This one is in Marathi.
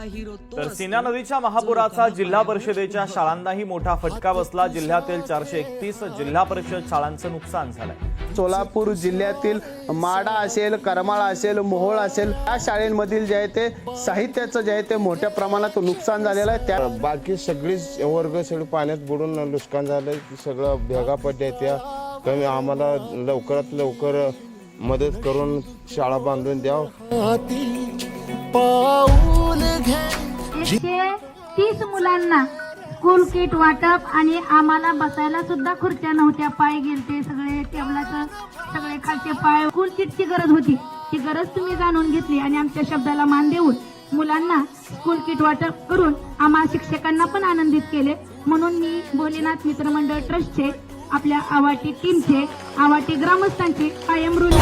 तर सीना नदीच्या महापुराचा जिल्हा परिषदेच्या शाळांनाही मोठा फटका बसला। जिल्ह्यातील 431 जिल्हा परिषद शाळांचं नुकसान झालंय। सोलापूर जिल्ह्यातील माडा असेल, करमाळा असेल, मोहोळ असेल, या शाळेंमधील जे आहे ते साहित्याचं जे आहे ते मोठ्या प्रमाणात नुकसान झालेलं आहे। त्या बाकी सगळीच वर्ग सगळं पाण्यात बुडून नुकसान झालंय। सगळं भेगा पडल्या त्या कमी आम्हाला लवकरात लवकर मदत करून शाळा बांधून द्यावं। 130 मुलांना स्कूल किट वाटप आणि आम्हाला बसायला सुद्धा खुर्च्या नव्हत्या, पाय गेलते सगळे, टेबलाचं सगळे खालचे पाय। स्कूल किटची गरज होती, ती गरज तुम्ही जाणून घेतली आणि आमच्या शब्दाला मान देऊन मुलांना स्कूल किट वाटप करून आम्हा शिक्षकांना पण आनंदित केले। म्हणून मी भोलेनाथ मित्रमंडळ ट्रस्टचे, आपल्या आवाटी टीमचे, आवाटी ग्रामस्थांचे कायम ऋणी